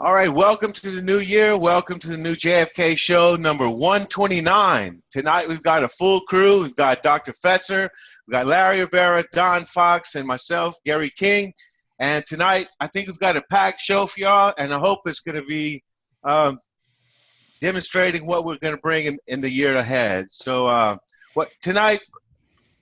All right, welcome to the new year. Welcome to the new JFK show, number 129. Tonight we've got a full crew. We've got Dr. Fetzer, we've got Larry Rivera, Don Fox, and myself, Gary King. And tonight I think we've got a packed show for y'all, and I hope it's going to be demonstrating what we're going to bring in the year ahead. So tonight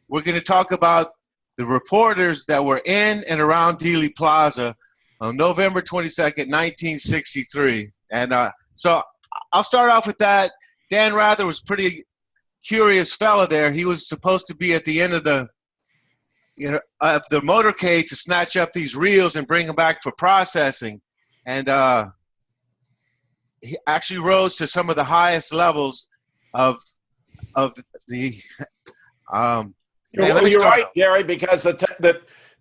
we're going to talk about the reporters that were in and around Dealey Plaza on November 22nd, 1963. And so I'll start off with that. Dan Rather was a pretty curious fella there. He was supposed to be at the end of the motorcade to snatch up these reels and bring them back for processing. And he actually rose to some of the highest levels of the You're right, Gary, because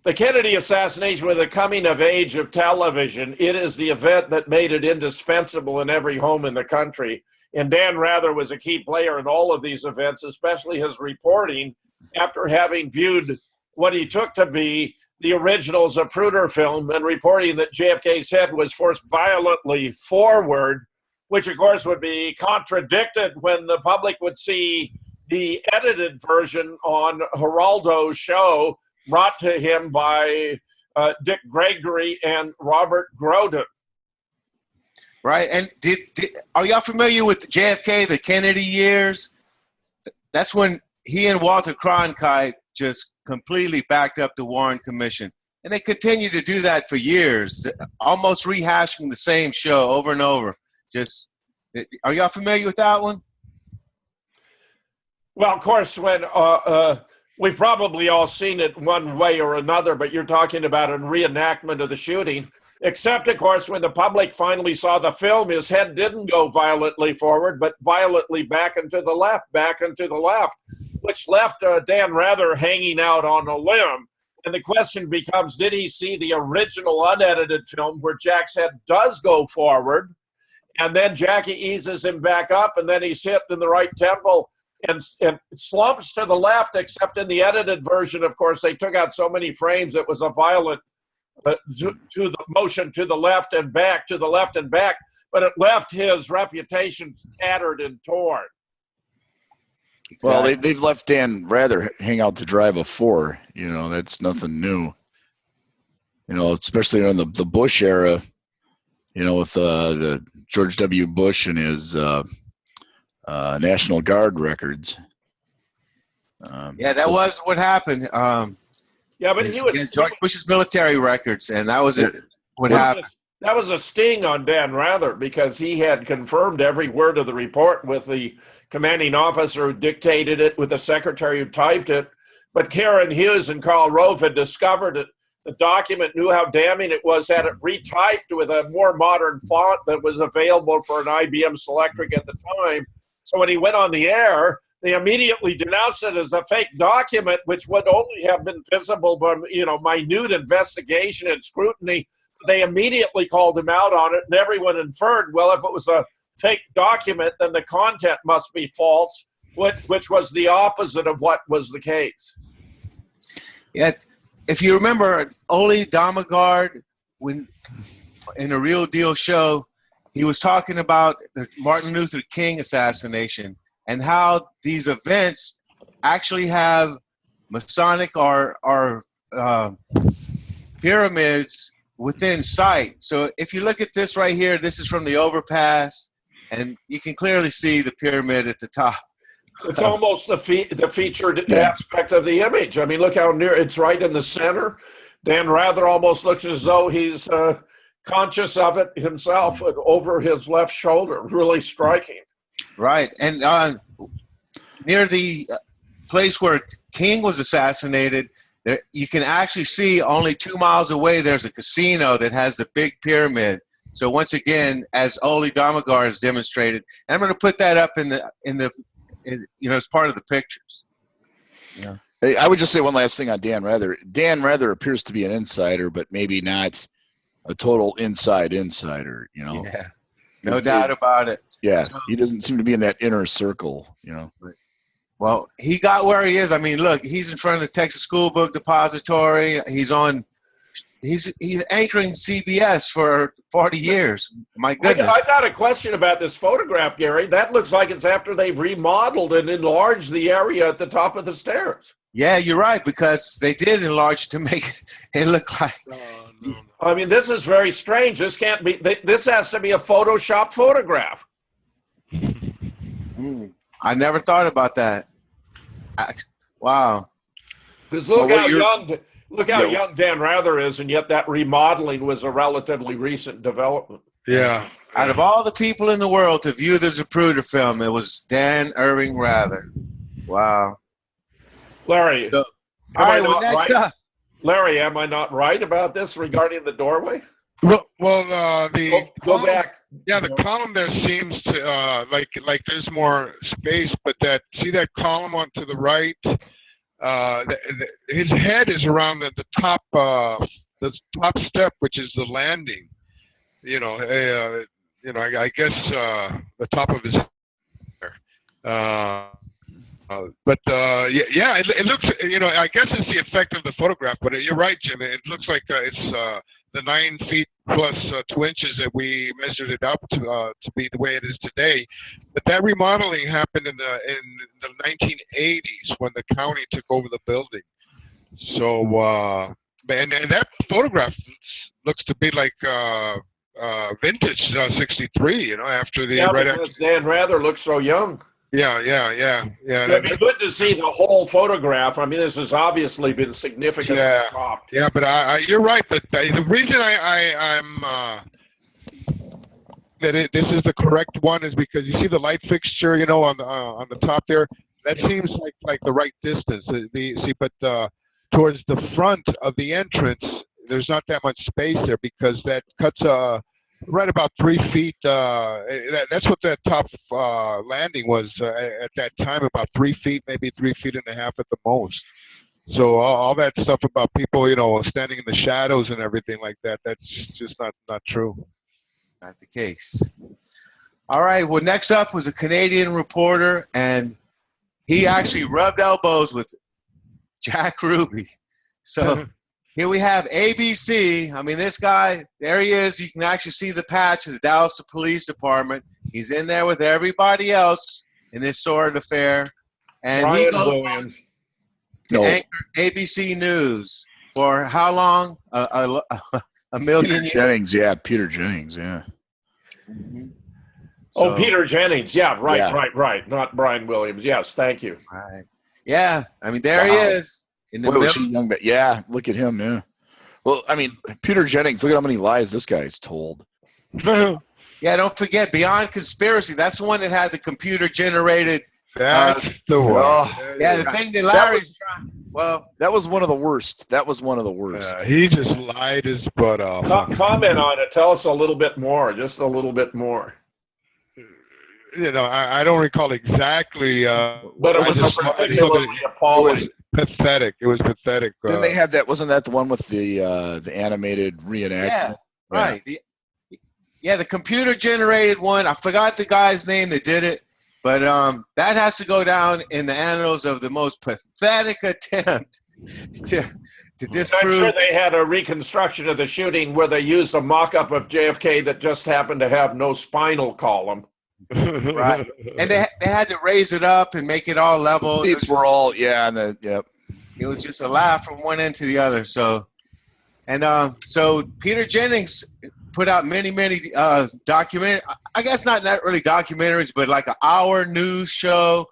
the Kennedy assassination, with the coming of age of television, it is the event that made it indispensable in every home in the country. And Dan Rather was a key player in all of these events, especially his reporting after having viewed what he took to be the original Zapruder film and reporting that JFK's head was forced violently forward, which of course would be contradicted when the public would see the edited version on Geraldo's show brought to him by Dick Gregory and Robert Groden. Right, and are y'all familiar with JFK, the Kennedy years? That's when he and Walter Cronkite just completely backed up the Warren Commission. And they continue to do that for years, almost rehashing the same show over and over. Are y'all familiar with that one? Well, of course, when we've probably all seen it one way or another, but you're talking about a reenactment of the shooting, except, of course, when the public finally saw the film, his head didn't go violently forward, but violently back and to the left, which left Dan Rather hanging out on a limb. And the question becomes, did he see the original unedited film where Jack's head does go forward, and then Jackie eases him back up, and then he's hit in the right temple and slumps to the left, except in the edited version, of course, they took out so many frames, it was a violent to the motion to the left and back, to the left and back, but it left his reputation tattered and torn. Well, they've left Dan Rather hang out to dry before. That's nothing new. Especially in the Bush era, with the George W. Bush and his National Guard records. That was what happened. But he was George Bush's military records, and that was what happened. That was a sting on Dan Rather because he had confirmed every word of the report with the commanding officer who dictated it, with the secretary who typed it. But Karen Hughes and Karl Rove had discovered it. The document, knew how damning it was, had it retyped with a more modern font that was available for an IBM Selectric at the time. So when he went on the air, they immediately denounced it as a fake document, which would only have been visible by minute investigation and scrutiny. They immediately called him out on it, and everyone inferred, well, if it was a fake document, then the content must be false, which was the opposite of what was the case. Yeah, if you remember, Ole Damagard, when in a Real Deal show, he was talking about the Martin Luther King assassination and how these events actually have Masonic or pyramids within sight. So if you look at this right here, this is from the overpass, and you can clearly see the pyramid at the top. It's almost the featured aspect of the image. I mean, look how near it's right in the center. Dan Rather almost looks as though he's conscious of it himself over his left shoulder. Really striking. Right. And near the place where King was assassinated, you can actually see only 2 miles away there's a casino that has the big pyramid. So once again, as Ole Damagard has demonstrated, and I'm going to put that up in the as part of the pictures. Yeah. Hey, I would just say one last thing on Dan Rather. Dan Rather appears to be an insider, but maybe not a total insider. Yeah, no doubt about it. Yeah, so, he doesn't seem to be in that inner circle. Well, he got where he is. I mean, look, he's in front of the Texas School Book Depository. He's on he's anchoring CBS for 40 years. My goodness. I got a question about this photograph, Gary. That looks like it's after they've remodeled and enlarged the area at the top of the stairs. Yeah, you're right, because they did enlarge to make it look like. No. I mean, this is very strange. This can't be. This has to be a Photoshop photograph. I never thought about that. Wow. Because look how young Dan Rather is, and yet that remodeling was a relatively recent development. Yeah. Out of all the people in the world to view the Zapruder film, it was Dan Irving Rather. Wow. Larry, So, all right, well, next up. Larry, am I not right about this regarding the doorway? Well, the Go back. Yeah, the column there seems to like there's more space, but that column on to the right, his head is around the top step, which is the landing. I guess the top of his hair. It looks, I guess it's the effect of the photograph, but you're right, Jim. It looks like it's the 9 feet plus 2 inches that we measured it up to be the way it is today. But that remodeling happened in the 1980s when the county took over the building. So, and that photograph looks to be like vintage '63. After the because Dan Rather looks so young. Yeah. It'd be good to see the whole photograph. I mean, this has obviously been significantly cropped. Yeah, but you're right. But the reason I'm this is the correct one is because you see the light fixture, on the top there. That seems like the right distance. But towards the front of the entrance, there's not that much space there because that cuts right about 3 feet. That's what that top landing was at that time, about 3 feet, maybe 3.5 feet at the most. So all that stuff about people, standing in the shadows and everything like that, that's just not true. Not the case. All right, well, next up was a Canadian reporter, and he actually rubbed elbows with Jack Ruby. So here we have ABC. I mean, this guy, there he is. You can actually see the patch of the Dallas Police Department. He's in there with everybody else in this sort of affair. And Brian he goes Williams. to anchor ABC News for how long? A million years? Jennings, yeah. Peter Jennings, yeah. Mm-hmm. Peter Jennings. Yeah, right. Not Brian Williams. Yes, thank you. Right. Yeah, I mean, there he is. In the was he young? But yeah, look at him. Yeah. Well, I mean, Peter Jennings. Look at how many lies this guy's told. Yeah, don't forget Beyond Conspiracy. That's the one that had the computer-generated. That's the one. Yeah, the thing that Larry's trying. Well, that was one of the worst. He just lied his butt off. Comment on it. Tell us a little bit more. Just a little bit more. I don't recall exactly. But it was particularly appalling. Pathetic. It was pathetic. Didn't they have that? Wasn't that the one with the animated reenactment? Yeah, right. The computer-generated one. I forgot the guy's name that did it, but that has to go down in the annals of the most pathetic attempt to disprove. I'm sure they had a reconstruction of the shooting where they used a mock-up of JFK that just happened to have no spinal column. Right, and they had to raise it up and make it all level. The seats were all yep. It was just a laugh from one end to the other. So Peter Jennings put out many documentary. I guess not really documentaries, but like an hour news show,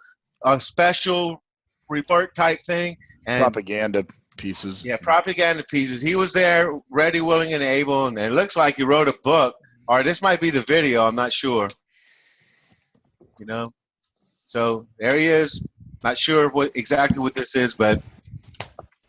a special report type thing, and propaganda pieces. Yeah, propaganda pieces. He was there, ready, willing, and able, and it looks like he wrote a book. Or this might be the video. I'm not sure. So there he is. Not sure exactly what this is, but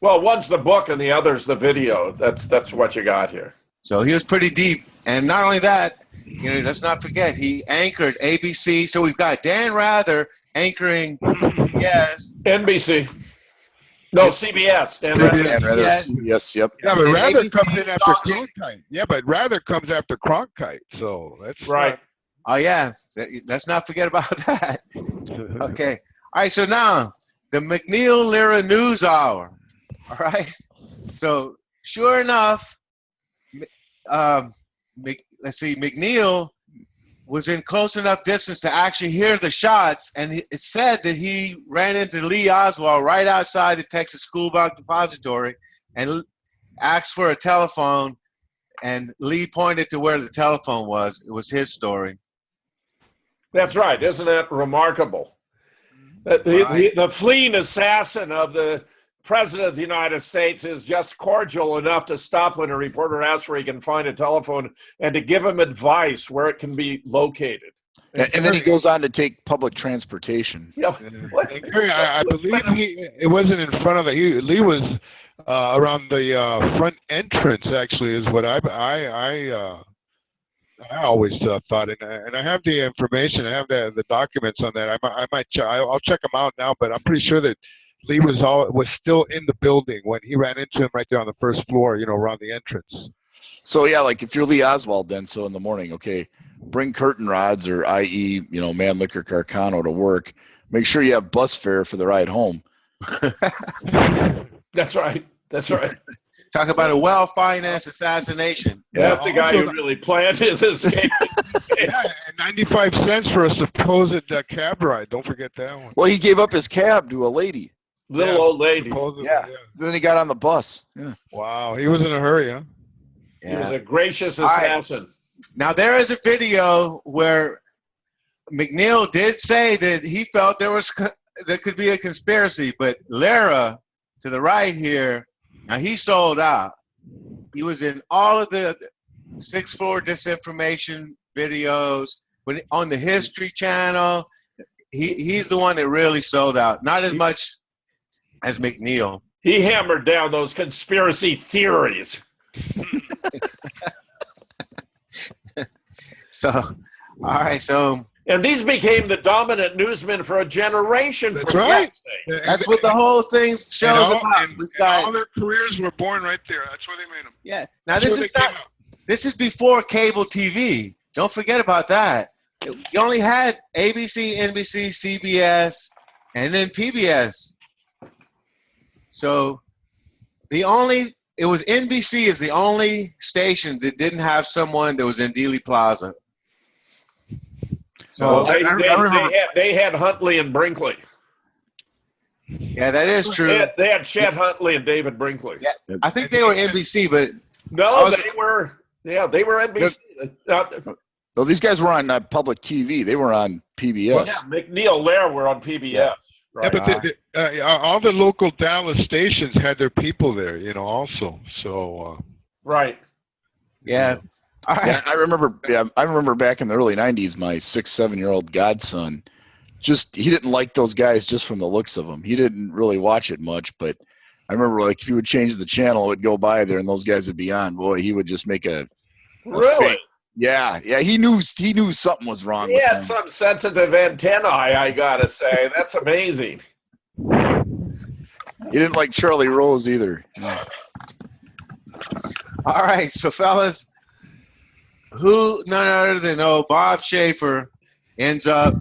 one's the book and the other's the video. That's what you got here. So he was pretty deep, and not only that, let's not forget he anchored ABC. So we've got Dan Rather anchoring NBC. No, CBS. Dan Rather. Yes, yep. Yeah, but Rather ABC comes in after Cronkite. Yeah, but Rather comes after Cronkite. So that's right. Oh, yeah. Let's not forget about that. Okay. All right. So now the McNeil Lira News Hour. All right. So sure enough, McNeil was in close enough distance to actually hear the shots, and it said that he ran into Lee Oswald right outside the Texas School Bank Depository and asked for a telephone, and Lee pointed to where the telephone was. It was his story. That's right. Isn't that remarkable? The fleeing assassin of the President of the United States is just cordial enough to stop when a reporter asks where he can find a telephone and to give him advice where it can be located. And then he goes on to take public transportation. Yeah. I believe it wasn't in front of the. Lee was around the front entrance. Actually, is what I always thought, and I have the information. I have the documents on that. I'll check them out now, but I'm pretty sure that Lee was still in the building when he ran into him right there on the first floor, around the entrance. So yeah, like if you're Lee Oswald, then so in the morning, okay, bring curtain rods or i.e., Mannlicher Carcano to work. Make sure you have bus fare for the ride home. That's right. That's right. Talk about a well-financed assassination. Yeah. That's the guy who really planned his escape. Yeah, and 95 cents for a supposed cab ride. Don't forget that one. Well, he gave up his cab to a lady. Little old lady. Yeah. Then he got on the bus. Yeah. Wow, he was in a hurry, huh? Yeah. He was a gracious assassin. Right. Now, there is a video where McNeil did say that he felt there could be a conspiracy, but Lara, to the right here, now he sold out. He was in all of the sixth floor disinformation videos, on the History Channel. He's the one that really sold out. Not as much as McNeil. He hammered down those conspiracy theories. So, all right, so. And these became the dominant newsmen for a generation. That's right. That's what the whole thing shows about. All their careers were born right there. That's where they made them. Yeah. Now this is before cable TV. Don't forget about that. You only had ABC, NBC, CBS, and then PBS. So it was NBC is the only station that didn't have someone that was in Dealey Plaza. So they had Huntley and Brinkley. Yeah, that is true. They had Chet Huntley and David Brinkley. Yeah, I think they were NBC, but no, they were NBC. Well, these guys were on public TV. They were on PBS. Well, yeah, McNeil, Lair were on PBS. Yeah. Right. Yeah, but all the local Dallas stations had their people there, also. So. Right. Yeah. Yeah, I remember back in the early 90s, my 6-7-year-old godson, he didn't like those guys just from the looks of them. He didn't really watch it much, but I remember if you would change the channel, it would go by there and those guys would be on. Boy, he would just make a really? Fake. Yeah, he knew something was wrong. He had some sensitive antennae, I gotta say. That's amazing. He didn't like Charlie Rose either. Yeah. All right, so fellas, who none other than Bob Schaefer ends up.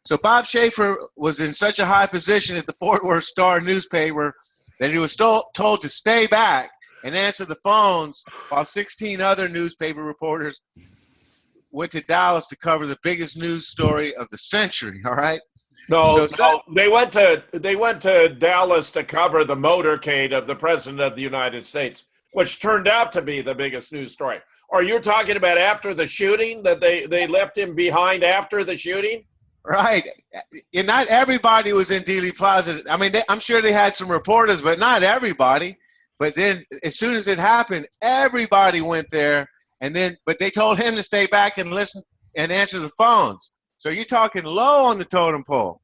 So Bob Schaefer was in such a high position at the Fort Worth Star newspaper that he was told to stay back and answer the phones while 16 other newspaper reporters went to Dallas to cover the biggest news story of the century. All right. No, they went to Dallas to cover the motorcade of the President of the United States, which turned out to be the biggest news story. Are you talking about after the shooting, that they left him behind after the shooting? Right. And not everybody was in Dealey Plaza. I mean, I'm sure they had some reporters, but not everybody. But then as soon as it happened, everybody went there. But they told him to stay back and listen and answer the phones. So you're talking low on the totem pole.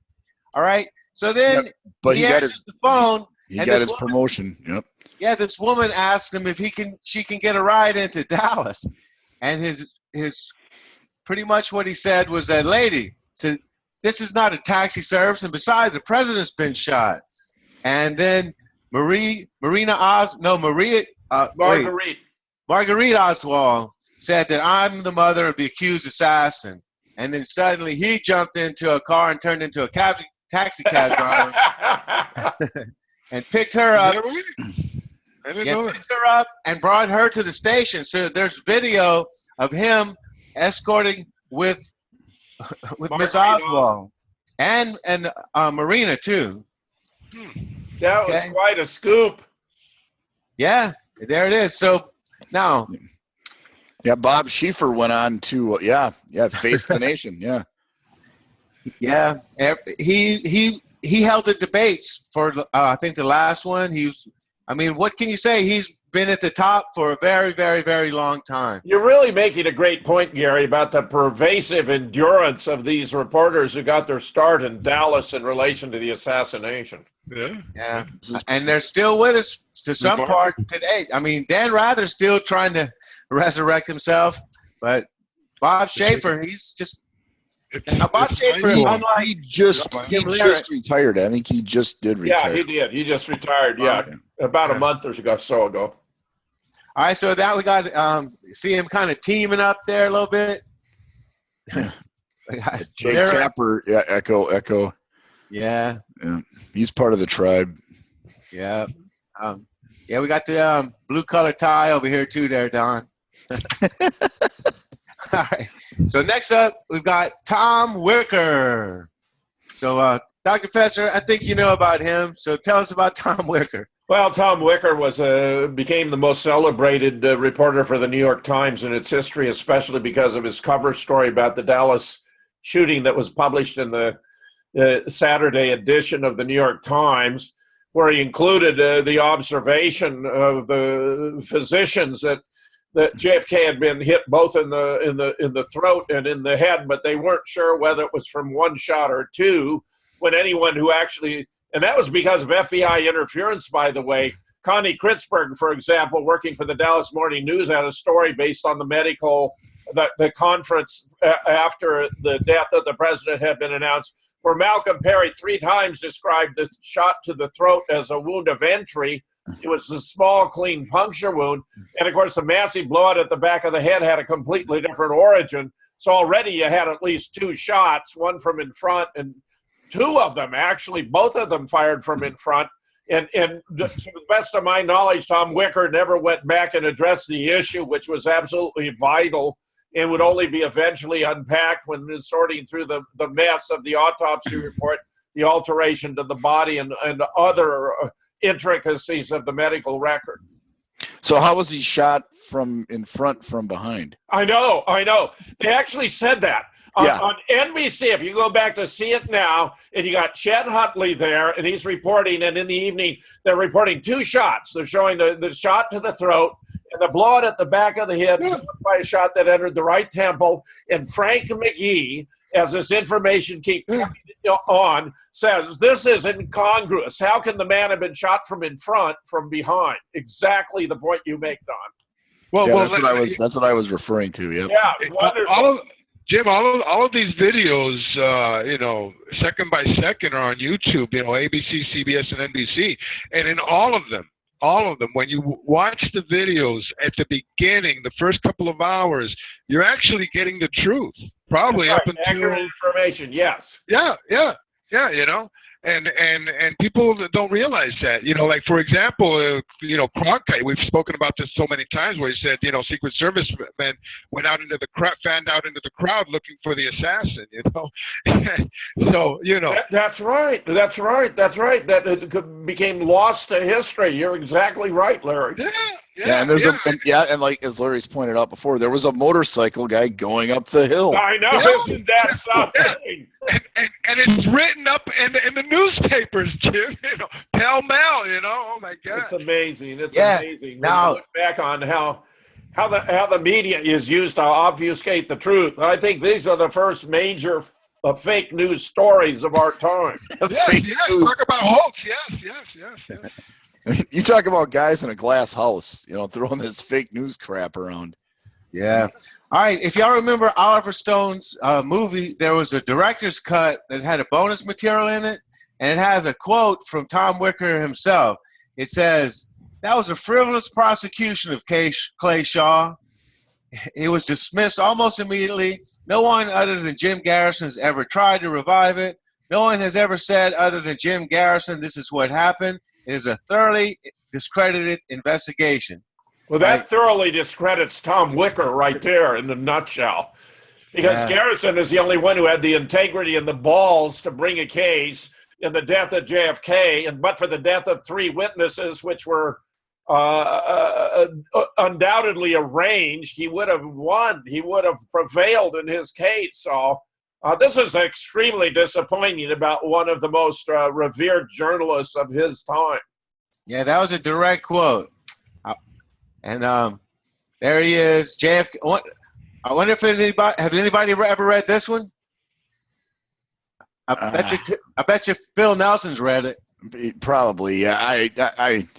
All right. So then he answers the phone. He got his promotion. Yep. Yeah, this woman asked him if she can get a ride into Dallas. And his pretty much what he said was that lady said, "This is not a taxi service, and besides, the president's been shot." And then Marguerite Oswald said that I'm the mother of the accused assassin. And then suddenly he jumped into a car and turned into a taxi cab driver and picked her up. I didn't know that. picked her up and brought her to the station. So there's video of him escorting with Miss Oswald and Marina too. That was quite a scoop. Yeah, there it is. So now, Yeah, Bob Schieffer went on to face the nation. Yeah. yeah, he held the debates for I think the last one. What can you say? He's been at the top for a very, very, very long time. You're really making a great point, Gary, about the pervasive endurance of these reporters who got their start in Dallas in relation to the assassination. Yeah, and they're still with us to some part today. I mean, Dan Rather's still trying to resurrect himself, but Bob Schieffer, he's just Bob Schieffer, unlike he just retired. I think he just did retire. Yeah, he did. He just retired. Yeah, about a month or so ago. All right, so that we got see him kind of teaming up there a little bit. Jake Tapper, Echo. Yeah, he's part of the tribe. Yeah, we got the blue collar tie over here too, there, Don. All right. So next up, we've got Tom Wicker. So, Dr. Fetzer, I think you know about him. So tell us about Tom Wicker. Well, Tom Wicker became the most celebrated reporter for the New York Times in its history, especially because of his cover story about the Dallas shooting that was published in the Saturday edition of the New York Times, where he included the observation of the physicians that JFK had been hit both in the throat and in the head, but they weren't sure whether it was from one shot or two. When anyone who actually, and that was because of FBI interference, by the way. Connie Kritzberg, for example, working for the Dallas Morning News, had a story based on the conference after the death of the president had been announced, where Malcolm Perry 3 times described the shot to the throat as a wound of entry. It was a small, clean puncture wound. And, of course, the massive blowout at the back of the head had a completely different origin. So already you had at least 2 shots, one from in front, and 2 of them, actually, both of them fired from in front. And to the best of my knowledge, Tom Wicker never went back and addressed the issue, which was absolutely vital and would only be eventually unpacked when sorting through the mess of the autopsy report, the alteration to the body, and other intricacies of the medical record. So how was he shot from in front, from behind? I know. They actually said that. On NBC, if you go back to See It Now, and you got Chet Huntley there, and he's reporting, and in the evening, they're reporting 2 shots. They're showing the shot to the throat and the blowout at the back of the head by a shot that entered the right temple. And Frank McGee, as this information keeps coming on, says this is incongruous. How can the man have been shot from in front, from behind? Exactly the point you make, Don. Well, that's what I was referring to. Yep. Yeah. Jim, all of these videos, second by second are on YouTube, ABC, CBS, and NBC. And in all of them, when you watch the videos at the beginning, the first couple of hours, you're actually getting the truth. Probably up until accurate information, yes. Yeah, and people don't realize that. Like, for example, Cronkite, we've spoken about this so many times, where he said, Secret Service men went out into the crowd, fanned out into the crowd looking for the assassin, So, That's right. That it became lost to history. You're exactly right, Larry. Yeah, and like as Larry's pointed out before, there was a motorcycle guy going up the hill. I know, isn't that something? And it's written up in the newspapers, Jim. Pell mell. Oh my God! It's amazing. It's amazing. Now, when you look back on how the media is used to obfuscate the truth. I think these are the first major fake news stories of our time. Yes. Talk about hoax. Yes. You talk about guys in a glass house, throwing this fake news crap around. Yeah. All right. If y'all remember Oliver Stone's movie, there was a director's cut that had a bonus material in it, and it has a quote from Tom Wicker himself. It says, "That was a frivolous prosecution of Clay Shaw. It was dismissed almost immediately. No one other than Jim Garrison has ever tried to revive it. No one has ever said other than Jim Garrison, this is what happened. It is a thoroughly discredited investigation. Well, that thoroughly discredits Tom Wicker right there in a nutshell. Because Garrison is the only one who had the integrity and the balls to bring a case in the death of JFK, and but for the death of 3 witnesses, which were undoubtedly arranged, he would have won. He would have prevailed in his case. So this is extremely disappointing about one of the most revered journalists of his time. Yeah, that was a direct quote. And there he is, JFK. I wonder if anybody ever read this one? I bet you Phil Nelson's read it. Probably, yeah. I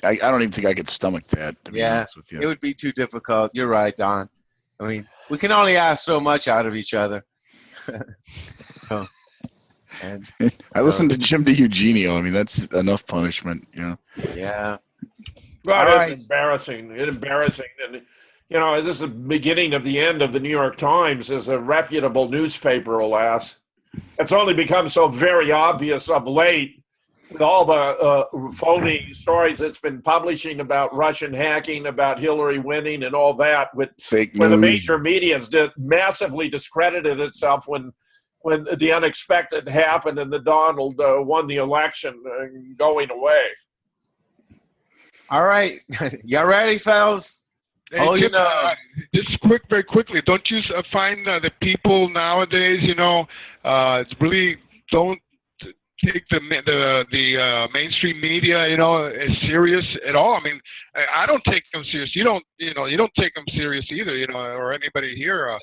don't even think I could stomach that. To be honest with you. It would be too difficult. You're right, Don. I mean, we can only ask so much out of each other. I listened to Jim DiEugenio. I mean, that's enough punishment, you know. Yeah. Well, it's embarrassing. It's embarrassing. And, you know, this is the beginning of the end of the New York Times as a reputable newspaper, alas. It's only become so very obvious of late with all the phony stories it's been publishing about Russian hacking, about Hillary winning and all that, with fake news. Where the major media has massively discredited itself when the unexpected happened and the Donald won the election going away. All right. Y'all ready, fellas? Hey, just very quickly, don't you find that people nowadays, you know, it's really don't take the mainstream media, you know, as serious at all? I mean, I don't take them serious. You don't take them serious either, you know, or anybody here.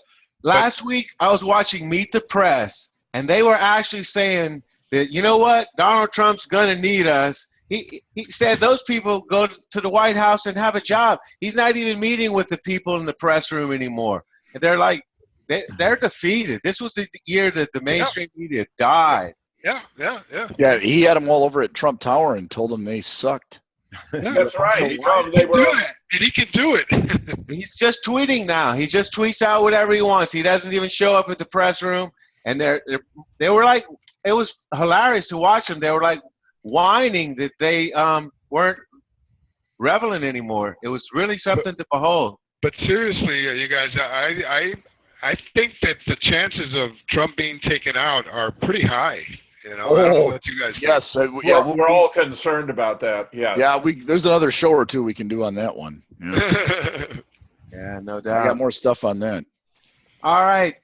Last week, I was watching Meet the Press, and they were actually saying that, you know what, Donald Trump's going to need us. He said those people go to the White House and have a job. He's not even meeting with the people in the press room anymore. And they're like, they're defeated. This was the year that the mainstream media died. Yeah, he had them all over at Trump Tower and told them they sucked. Yeah, that's right. He told them they were. And he can do it. He's just tweeting now. He just tweets out whatever he wants. He doesn't even show up at the press room. And they were like, it was hilarious to watch them. They were like whining that they weren't reveling anymore. It was really something to behold. But seriously, you guys, I think that the chances of Trump being taken out are pretty high. You know, I don't know what you guys think. Yes, we're all concerned about that. Yes. Yeah, there's another show or two we can do on that one. Yeah, yeah, no doubt. I got more stuff on that. All right,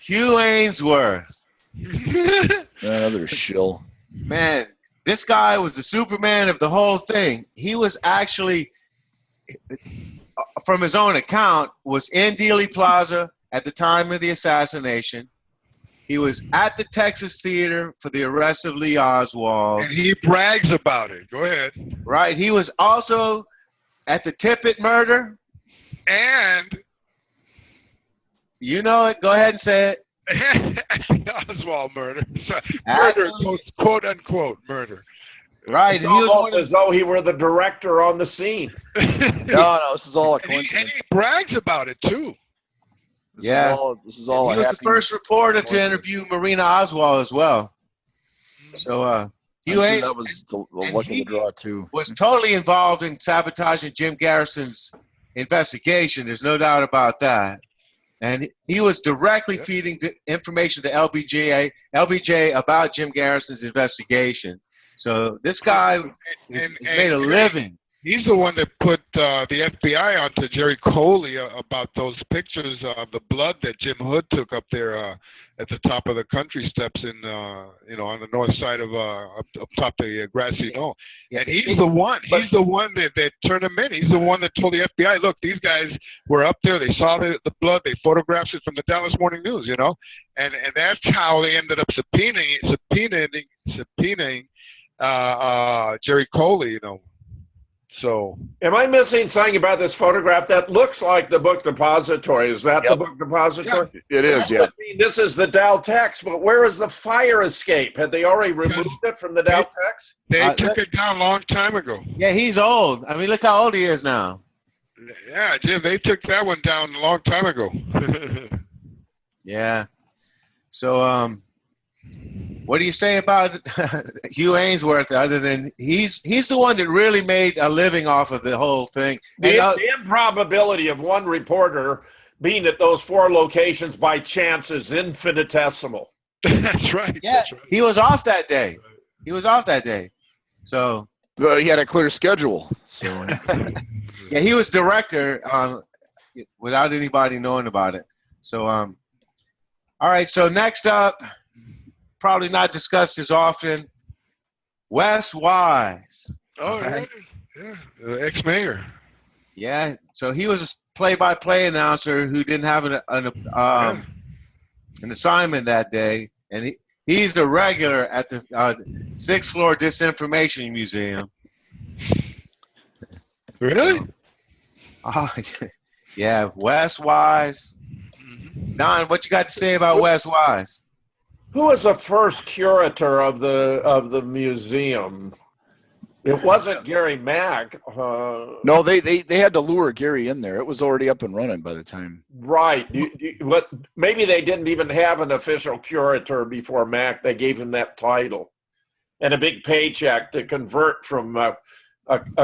Hugh Ainsworth. Another shill. Man, this guy was the Superman of the whole thing. He was actually, from his own account, was in Dealey Plaza at the time of the assassination. He was at the Texas Theater for the arrest of Lee Oswald. And he brags about it. Go ahead. Right. He was also at the Tippit murder. And you know it. Go ahead and say it. Oswald murder. Murder, quote unquote, murder. Right. It's almost as though he were the director on the scene. No, this is all a coincidence. And he brags about it, too. This is all he was the first reporter to interview Marina Oswald as well. So Hugh Ainsworth, that was the luck of the draw, too. Was totally involved in sabotaging Jim Garrison's investigation. There's no doubt about that. And he was directly feeding the information to LBJ about Jim Garrison's investigation. So this guy has made a living. He's the one that put the FBI onto Jerry Coley about those pictures of the blood that Jim Hood took up there at the top of the country steps in, on the north side of up top the grassy knoll. Yeah, and he's the one. He's the one that turned him in. He's the one that told the FBI, look, these guys were up there. They saw the blood. They photographed it from the Dallas Morning News, you know, and that's how they ended up subpoenaing Jerry Coley, you know. So, am I missing something about this photograph that looks like the book depository? Is that the book depository? Yeah, it is, yeah. I mean, this is the Dow Tex, but where is the fire escape? Had they already removed it from the Dow Tex? They took it down a long time ago. Yeah, he's old. I mean, look how old he is now. Yeah, Jim, they took that one down a long time ago. Yeah. So, What do you say about Hugh Ainsworth? Other than he's the one that really made a living off of the whole thing. The improbability of one reporter being at those 4 locations by chance is infinitesimal. That's right. Yeah, That's right. he was off that day. He was off that day. So He had a clear schedule. So yeah, he was director without anybody knowing about it. So all right. So next up, probably not discussed as often, Wes Wise. Oh, right? yeah. Ex-mayor. Yeah. So he was a play-by-play announcer who didn't have an assignment that day, and he's a regular at the 6th floor Disinformation Museum. Really? Oh, yeah. Wes Wise. Don, what you got to say about Wes Wise? Who was the first curator of the museum? It wasn't Gary Mack. no, they had to lure Gary in there. It was already up and running by the time. Right. Maybe they didn't even have an official curator before Mack. They gave him that title and a big paycheck to convert from a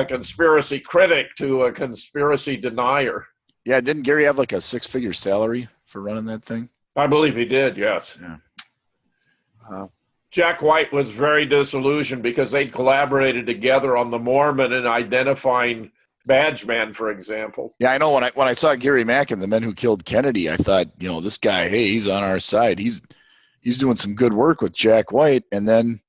conspiracy critic to a conspiracy denier. Yeah, didn't Gary have like a 6-figure salary for running that thing? I believe he did, yes. Yeah. Jack White was very disillusioned because they'd collaborated together on the Mormon and identifying Badgeman, for example. Yeah, I know. When I saw Gary Mack and the Men Who Killed Kennedy, I thought, this guy, hey, he's on our side. He's doing some good work with Jack White. And then,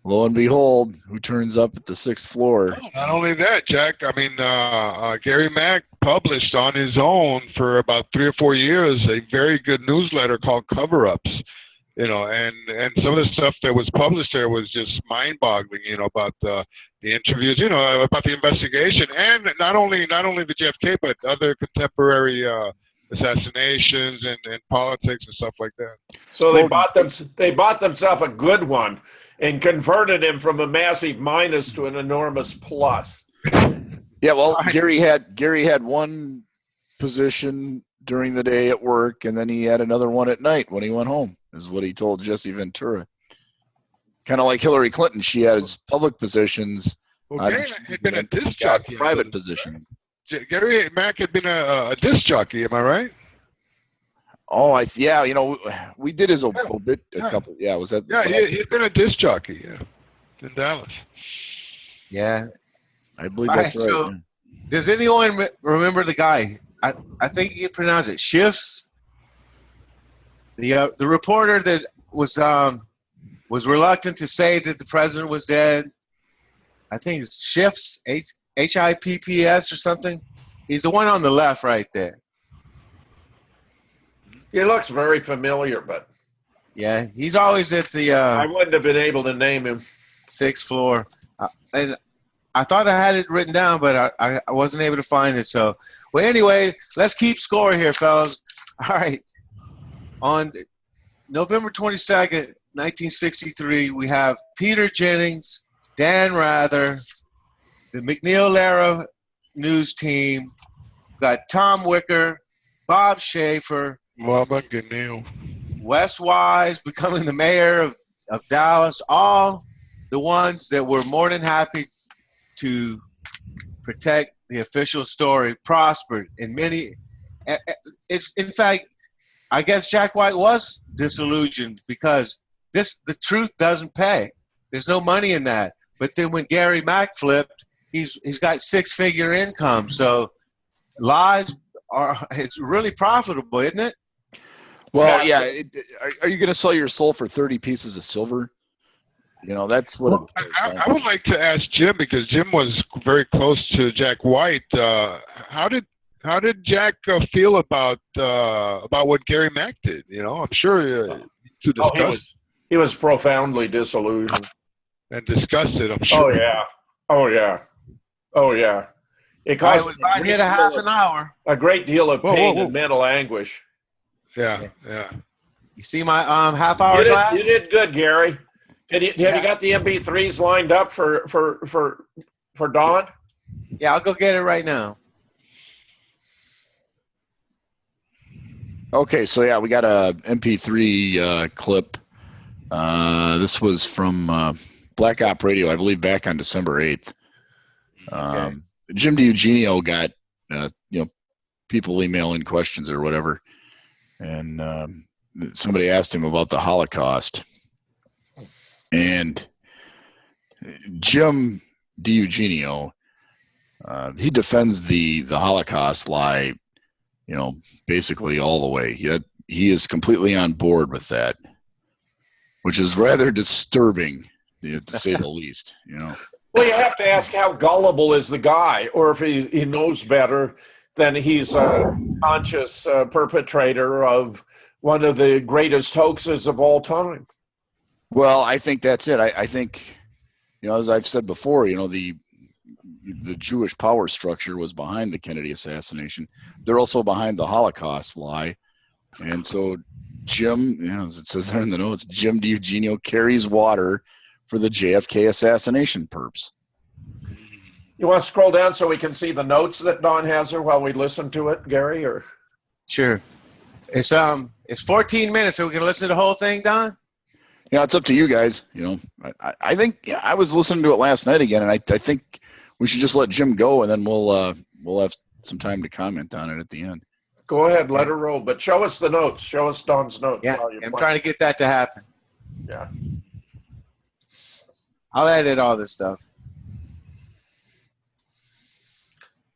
lo and behold, who turns up at the 6th floor? Oh, not only that, Jack. I mean, Gary Mack published on his own for about 3 or 4 years a very good newsletter called Cover-Ups. And some of the stuff that was published there was just mind-boggling, about the interviews, about the investigation, and not only the JFK, but other contemporary assassinations and politics and stuff like that. So they bought themselves a good one and converted him from a massive minus to an enormous plus. Yeah, well, Gary had one position during the day at work, and then he had another one at night when he went home, is what he told Jesse Ventura. Kind of like Hillary Clinton. She had his public positions. Well, Gary had been a disc jockey. Private positions. Gary Mack had been a disc jockey, am I right? Oh, we did his obit a couple. Yeah, was that? Yeah, he'd been a disc jockey, in Dallas. Yeah. I believe that's right. So, does anyone remember the guy? I think you pronounce it Shifts. The reporter that was reluctant to say that the president was dead. I think it's Shifts, HIPPS or something. He's the one on the left right there. He looks very familiar, but yeah, he's always at the. I wouldn't have been able to name him. 6th floor, and I thought I had it written down, but I wasn't able to find it. So, well, anyway, let's keep score here, fellas. All right. On November 22nd, 1963, we have Peter Jennings, Dan Rather, the McNeil-Lara news team. We've got Tom Wicker, Bob Schaefer, Wes Wise becoming the mayor of Dallas, all the ones that were more than happy to protect the official story, prospered in many. In fact, I guess Jack White was disillusioned because the truth doesn't pay. There's no money in that. But then when Gary Mack flipped, he's got 6-figure income. So lies it's really profitable, isn't it? Well, yeah. Are you going to sell your soul for 30 pieces of silver? That's what. Well, I would like to ask Jim, because Jim was very close to Jack White. How did Jack feel about what Gary Mack did? I'm sure to discuss. He was profoundly disillusioned and disgusted. I'm sure. Oh yeah. It caused I hit a half an hour. A great deal of pain and mental anguish. Yeah. You see my half-hour glass? You did good, Gary. Have you got the MP3s lined up for Dawn? Yeah, I'll go get it right now. Okay, so yeah, we got a MP3 clip This was from Black Op Radio, I believe, back on December 8th. Okay. Jim DiEugenio got, people emailing questions or whatever, and somebody asked him about the Holocaust, and Jim DiEugenio, he defends the Holocaust lie, basically all the way. He is completely on board with that, which is rather disturbing, to say the least. Well, you have to ask how gullible is the guy, or if he knows better than he's a conscious perpetrator of one of the greatest hoaxes of all time. Well, I think that's it. I think, as I've said before, the Jewish power structure was behind the Kennedy assassination. They're also behind the Holocaust lie. And so Jim, as it says there in the notes, Jim DiEugenio carries water for the JFK assassination perps. You want to scroll down so we can see the notes that Don has there while we listen to it, Gary? Or Sure. It's 14 minutes, so we can listen to the whole thing, Don? Yeah, it's up to you guys. I think I was listening to it last night again, and I think we should just let Jim go, and then we'll have some time to comment on it at the end. Go ahead, let her roll. But show us the notes. Show us Don's notes. Yeah, I'm trying to get that to happen. Yeah. I'll edit all this stuff.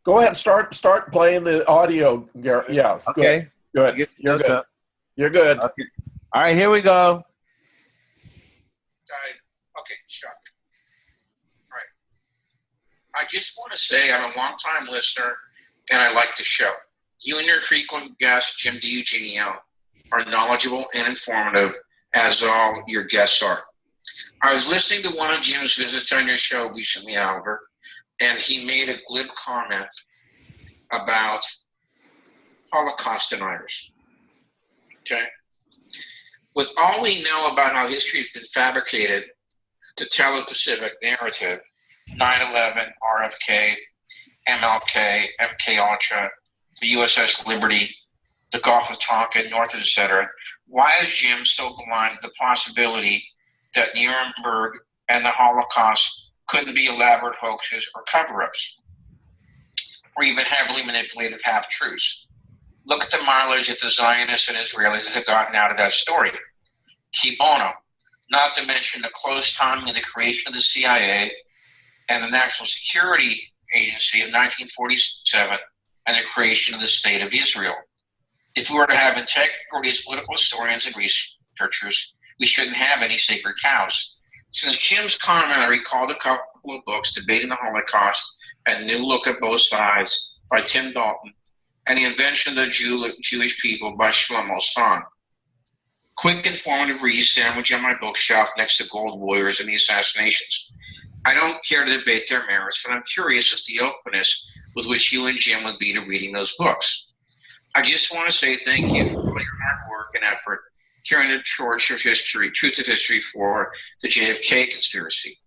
Go ahead, start playing the audio, Gary. Yeah. Okay. Good. Get the You're notes good. up. You're good. Okay. All right, here we go. Okay, Chuck. All right. I just want to say I'm a long-time listener, and I like the show. You and your frequent guest, Jim DiEugenio, are knowledgeable and informative, as all your guests are. I was listening to one of Jim's visits on your show recently, Oliver, and he made a glib comment about Holocaust deniers. Okay? With all we know about how history has been fabricated to tell a specific narrative, 9/11, RFK, MLK, MK Ultra, the USS Liberty, the Gulf of Tonkin, North, etc., why is Jim so blind to the possibility that Nuremberg and the Holocaust couldn't be elaborate hoaxes or cover-ups, or even heavily manipulated half-truths? Look at the mileage that the Zionists and Israelis have gotten out of that story. Qui bono, not to mention the close timing of the creation of the CIA and the National Security Agency of 1947 and the creation of the State of Israel. If we were to have integrity as political historians and researchers, we shouldn't have any sacred cows. Since Jim's comment, I recalled a couple of books, Debating the Holocaust and New Look at Both Sides by Tim Dalton, and The Invention of the Jewish People by Shlomo Sand. Quick, informative reads sandwiched on my bookshelf next to Gold Warriors and the Assassinations. I don't care to debate their merits, but I'm curious as to the openness with which you and Jim would be to reading those books. I just want to say thank you for all your hard work and effort carrying the torch of history, truth of history for the JFK conspiracy.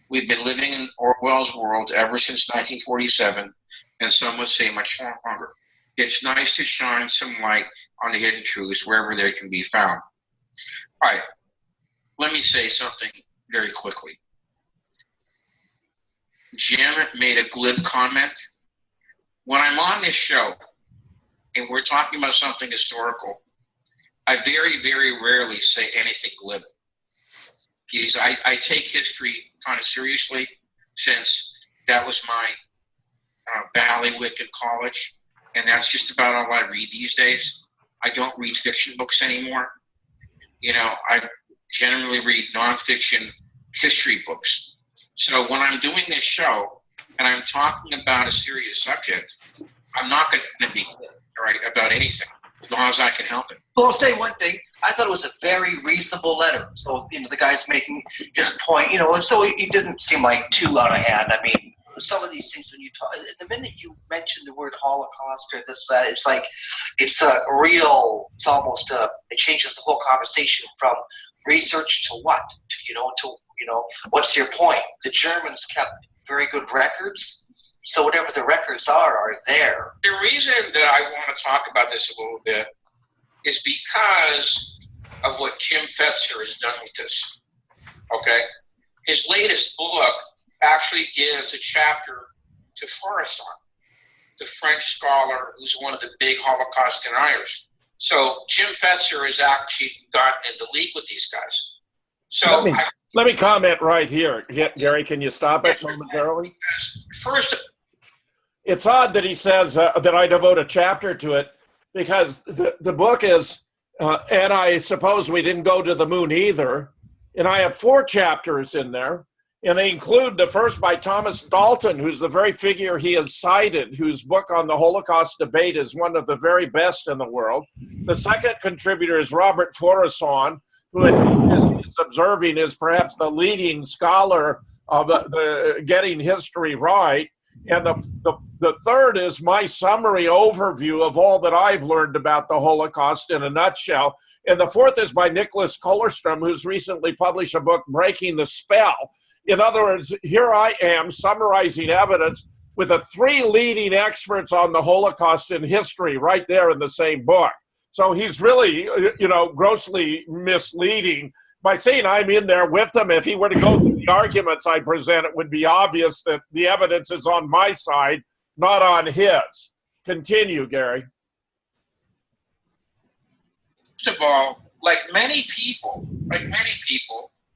We've been living in Orwell's world ever since 1947, and some would say much longer. It's nice to shine some light on the hidden truths wherever they can be found. All right, let me say something very quickly. Jim made a glib comment. When I'm on this show and we're talking about something historical, I very, very rarely say anything glib. Because I take history kind of seriously, since that was my bailiwick in college, and that's just about all I read these days. I don't read fiction books anymore. I generally read nonfiction history books. So when I'm doing this show and I'm talking about a serious subject, I'm not going to be right about anything, as long as I can help it. Well, I'll say one thing. I thought it was a very reasonable letter. So, the guy's making his point, and so it didn't seem like too out of hand. I mean, some of these things when you talk, the minute you mention the word Holocaust or this, that, it's like, it's almost, it changes the whole conversation from research to what? To what's your point? The Germans kept very good records. So whatever the records are there. The reason that I want to talk about this a little bit is because of what Jim Fetzer has done with this. Okay? His latest book actually gives a chapter to Farrason, the French scholar who's one of the big Holocaust deniers. So Jim Fetzer has actually gotten into league with these guys. So let me comment right here. Gary, can you stop it momentarily? First, it's odd that he says that I devote a chapter to it, because the book is, and I suppose we didn't go to the moon either, and I have 4 chapters in there, and they include the first by Thomas Dalton, who's the very figure he has cited, whose book on the Holocaust debate is one of the very best in the world. The second contributor is Robert Farrason, who is observing is perhaps the leading scholar of the getting history right. And the third is my summary overview of all that I've learned about the Holocaust in a nutshell. And the fourth is by Nicholas Kollerstrom, who's recently published a book, Breaking the Spell. In other words, here I am summarizing evidence with the 3 leading experts on the Holocaust in history right there in the same book. So he's really, grossly misleading by saying I'm in there with him. If he were to go through the arguments I present, it would be obvious that the evidence is on my side, not on his. Continue, Gary. first of all, like many people,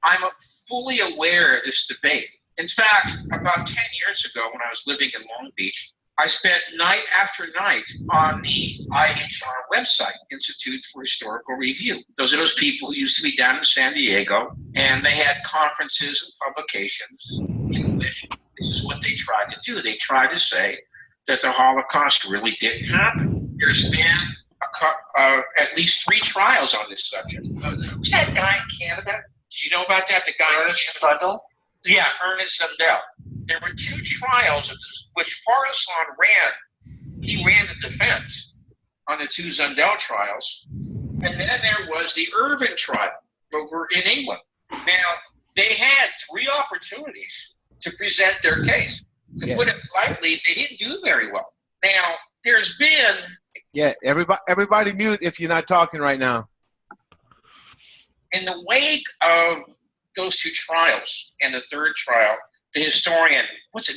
I'm fully aware of this debate. In fact, about 10 years ago when I was living in Long Beach, I spent night after night on the IHR website, Institute for Historical Review. Those are those people who used to be down in San Diego, and they had conferences and publications in which this is what they tried to do. They tried to say that the Holocaust really didn't happen. There's been at least 3 trials on this subject. Who's that guy in Canada? Do you know about that? The guy Ernest Sundell? Yeah, Ernest Sundell. There were 2 trials of this, which Farrason ran. He ran the defense on the 2 Sundell trials. And then there was the Irving trial over in England. Now, they had 3 opportunities to present their case. To put it lightly, they didn't do very well. Now, there's been... Yeah, everybody mute if you're not talking right now. In the wake of those 2 trials and the 3rd trial, the historian,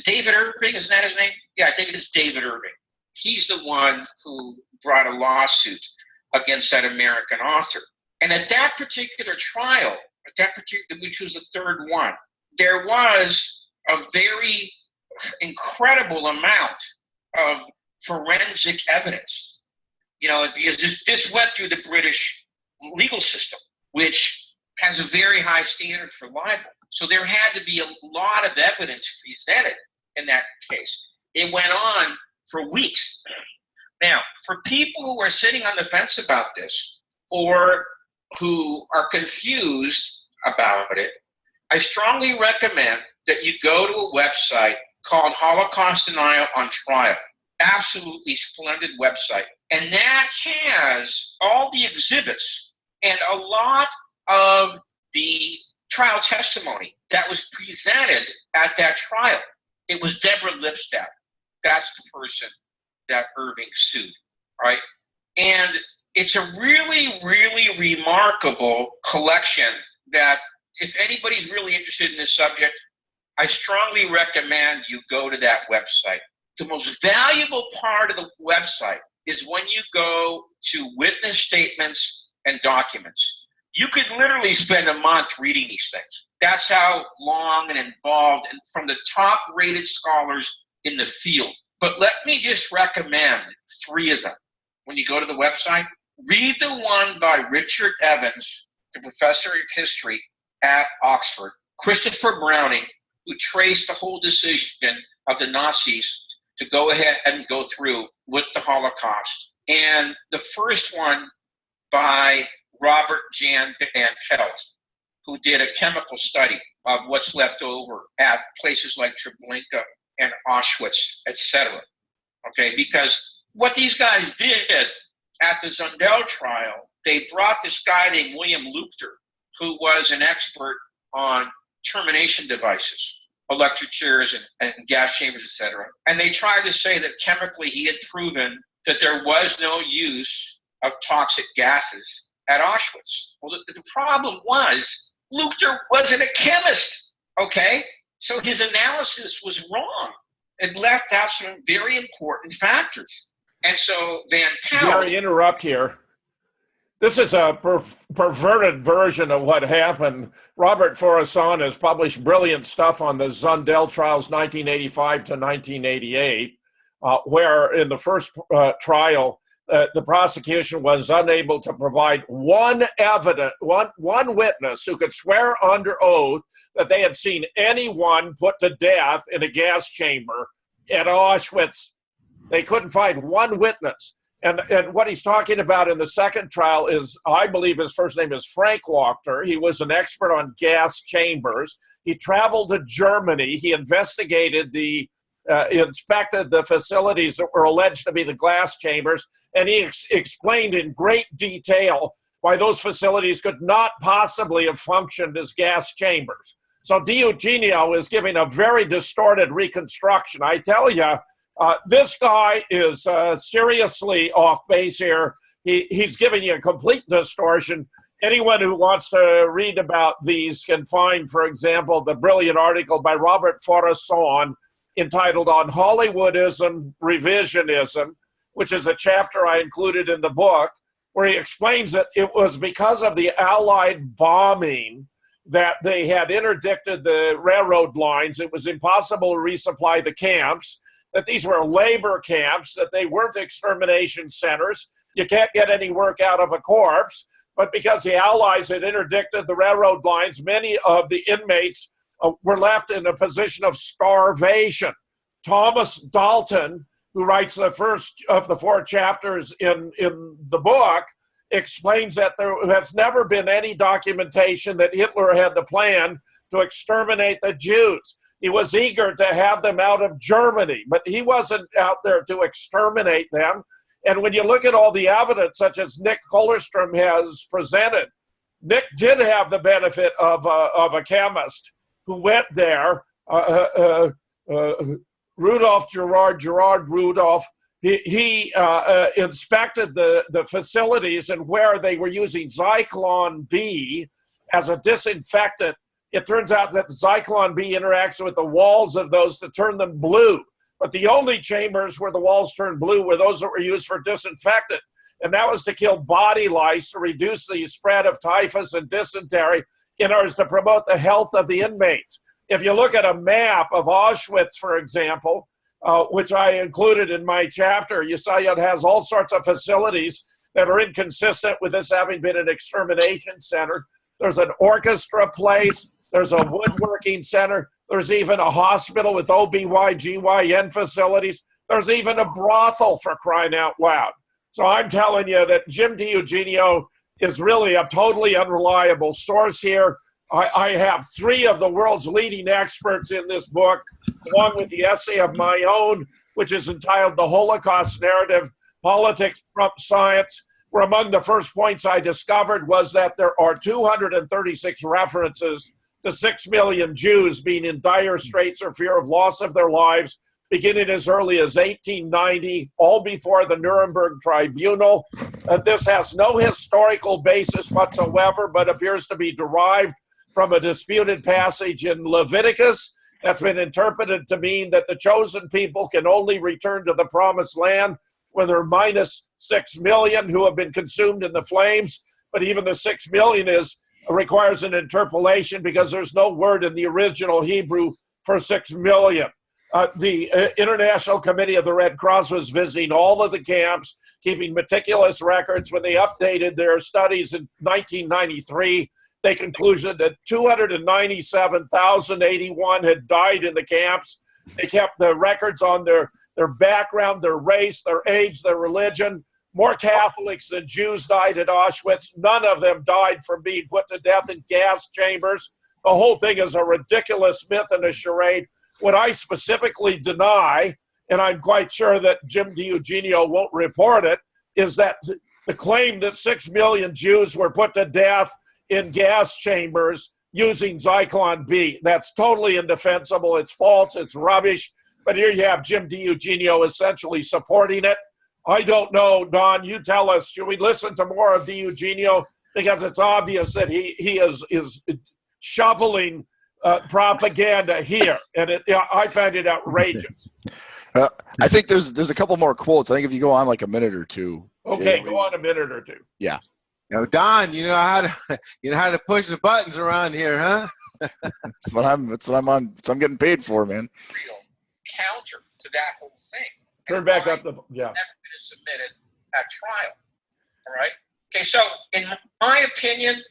David Irving, isn't that his name? Yeah, I think it is David Irving. He's the one who brought a lawsuit against that American author. And at that particular trial, which was the 3rd one, there was a very incredible amount of forensic evidence. Because this went through the British legal system, which has a very high standard for libel. So there had to be a lot of evidence presented in that case. It went on for weeks. Now, for people who are sitting on the fence about this or who are confused about it, I strongly recommend that you go to a website called Holocaust Denial on Trial. Absolutely splendid website. And that has all the exhibits and a lot of the trial testimony that was presented at that trial. It was Deborah Lipstadt. That's the person that Irving sued, right? And it's a really, really remarkable collection that if anybody's really interested in this subject, I strongly recommend you go to that website. The most valuable part of the website is when you go to witness statements and documents. You could literally spend a month reading these things. That's how long and involved, and from the top-rated scholars in the field. But let me just recommend 3 of them. When you go to the website, read the one by Richard Evans, the professor of history at Oxford, Christopher Browning, who traced the whole decision of the Nazis to go ahead and go through with the Holocaust. And the first one by Robert Jan Van Pelt, who did a chemical study of what's left over at places like Treblinka and Auschwitz, etc. Okay, because what these guys did at the Sundell trial, they brought this guy named William Leuchter, who was an expert on termination devices, electric chairs and gas chambers, etc. And they tried to say that chemically he had proven that there was no use of toxic gases at Auschwitz. Well, the problem was Luther wasn't a chemist, okay? So his analysis was wrong. It left out some very important factors. And so Van Pelt... Gary, interrupt here. This is a perverted version of what happened. Robert Foresson has published brilliant stuff on the Zundel trials, 1985 to 1988, where in the first trial, the prosecution was unable to provide one witness who could swear under oath that they had seen anyone put to death in a gas chamber at Auschwitz. They couldn't find one witness. And what he's talking about in the second trial is, I believe his first name is Frank Wachter. He was an expert on gas chambers. He traveled to Germany. He investigated inspected the facilities that were alleged to be the glass chambers, and he explained in great detail why those facilities could not possibly have functioned as gas chambers. So DiEugenio is giving a very distorted reconstruction. I tell you, this guy is seriously off base here. He's giving you a complete distortion. Anyone who wants to read about these can find, for example, the brilliant article by Robert Foresson entitled On Hollywoodism, Revisionism, which is a chapter I included in the book, where he explains that it was because of the Allied bombing that they had interdicted the railroad lines. It was impossible to resupply the camps, that these were labor camps, that they weren't extermination centers. You can't get any work out of a corpse. But because the Allies had interdicted the railroad lines, many of the inmates were left in a position of starvation. Thomas Dalton, who writes the first of the 4 chapters in the book, explains that there has never been any documentation that Hitler had the plan to exterminate the Jews. He was eager to have them out of Germany, but he wasn't out there to exterminate them. And when you look at all the evidence, such as Nick Kollerstrom has presented, Nick did have the benefit of a chemist who went there, Rudolf Gerard Rudolph. He inspected the facilities, and where they were using Zyklon B as a disinfectant, it turns out that Zyklon B interacts with the walls of those to turn them blue. But the only chambers where the walls turned blue were those that were used for disinfectant. And that was to kill body lice, to reduce the spread of typhus and dysentery in order to promote the health of the inmates. If you look at a map of Auschwitz, for example, which I included in my chapter, you see it has all sorts of facilities that are inconsistent with this having been an extermination center. There's an orchestra place. There's a woodworking center. There's even a hospital with OB/GYN facilities. There's even a brothel, for crying out loud. So I'm telling you that Jim DiEugenio is really a totally unreliable source here. I have 3 of the world's leading experts in this book, along with the essay of my own, which is entitled The Holocaust Narrative, Politics, Trump, Science, where among the first points I discovered was that there are 236 references to 6 million Jews being in dire straits or fear of loss of their lives, beginning as early as 1890, all before the Nuremberg Tribunal. This has no historical basis whatsoever, but appears to be derived from a disputed passage in Leviticus that's been interpreted to mean that the chosen people can only return to the promised land when there are minus 6 million who have been consumed in the flames. But even the 6 million requires an interpolation because there's no word in the original Hebrew for 6 million. The International Committee of the Red Cross was visiting all of the camps, keeping meticulous records. When they updated their studies in 1993, they concluded that 297,081 had died in the camps. They kept the records on their background, their race, their age, their religion. More Catholics than Jews died at Auschwitz. None of them died from being put to death in gas chambers. The whole thing is a ridiculous myth and a charade. What I specifically deny, and I'm quite sure that Jim DiEugenio won't report it, is that the claim that 6 million Jews were put to death in gas chambers using Zyklon B. That's totally indefensible. It's false. It's rubbish. But here you have Jim DiEugenio essentially supporting it. I don't know, Don, you tell us, should we listen to more of DiEugenio because it's obvious that he is shoveling propaganda here, and I find it outrageous. I think there's a couple more quotes. I think if you go on like a minute or two. Okay, go on a minute or two. Yeah. Don, you know how to push the buttons around here, huh? That's what I'm on. So I'm getting paid for, man. Real counter to that whole thing. Turn back up the Never been submitted at trial. All right. Okay. So, in my opinion,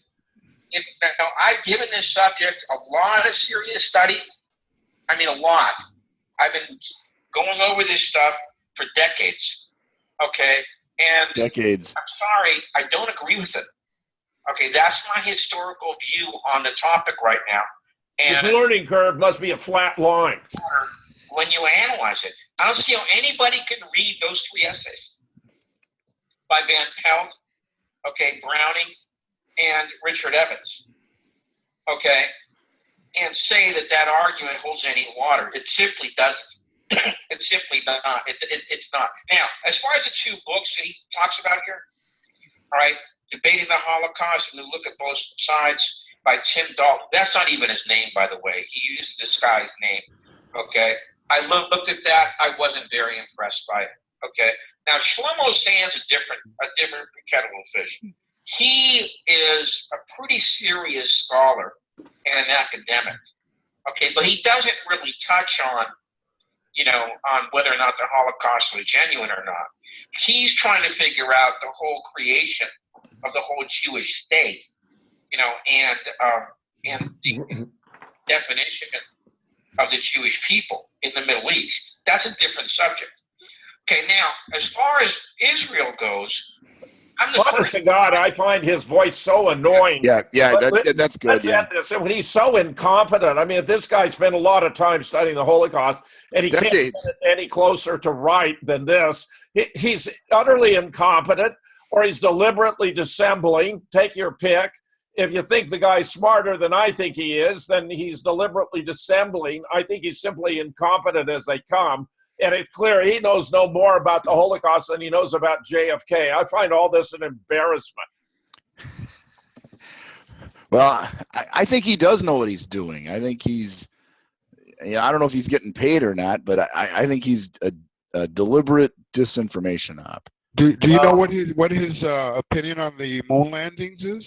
I've given this subject a lot of serious study. I mean, a lot. I've been going over this stuff for decades. Okay. And decades. I'm sorry, I don't agree with it. Okay, that's my historical view on the topic right now. And this learning curve must be a flat line. When you analyze it, I don't see how anybody can read those 3 essays by Van Pelt, okay, Browning, and Richard Evans, okay, and say that argument holds any water. It simply doesn't. It's simply not. It's not. Now, as far as the 2 books that he talks about here, all right, Debating the Holocaust and the Look at Both Sides by Tim Dalton. That's not even his name, by the way. He used this guy's name. Okay, I looked at that. I wasn't very impressed by it. Okay, now Shlomo Sand's a different kettle of fish. He is a pretty serious scholar and an academic. Okay, but he doesn't really touch on whether or not the Holocaust was genuine or not. He's trying to figure out the whole creation of the whole Jewish state, and the definition of the Jewish people in the Middle East. That's a different subject. Okay, now, as far as Israel goes, honest to God, I find his voice so annoying. Yeah, that's good. Let's end this. When he's so incompetent, I mean, if this guy spent a lot of time studying the Holocaust and he can't get any closer to right than this, he's utterly incompetent, or he's deliberately dissembling. Take your pick. If you think the guy's smarter than I think he is, then he's deliberately dissembling. I think he's simply incompetent as they come. And it's clear he knows no more about the Holocaust than he knows about JFK. I find all this an embarrassment. Well, I think he does know what he's doing. I think he's, I don't know if he's getting paid or not, but I think he's a deliberate disinformation op. Do you know what his opinion on the moon landings is?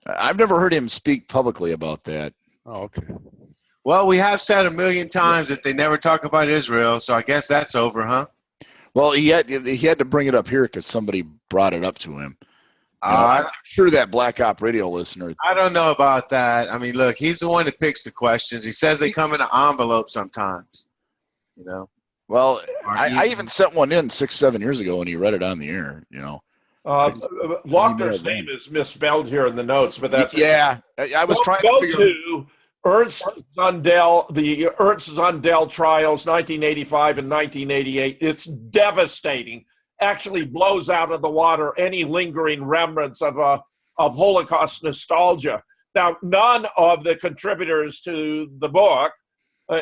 I've never heard him speak publicly about that. Oh, okay. Well, we have said 1,000,000 times that they never talk about Israel, so I guess that's over, huh? Well, he had to bring it up here because somebody brought it up to him. I'm sure that Black Op Radio listener. I don't know about that. I mean, look, he's the one that picks the questions. He says they come in an envelope sometimes, Well, I even sent one in 6-7 years ago when he read it on the air, Lochner's name is misspelled here in the notes, but that's I was trying to figure to Ernst Zundel, the Ernst Zundel trials, 1985 and 1988. It's devastating. Actually blows out of the water any lingering remnants of Holocaust nostalgia. Now, none of the contributors to the book,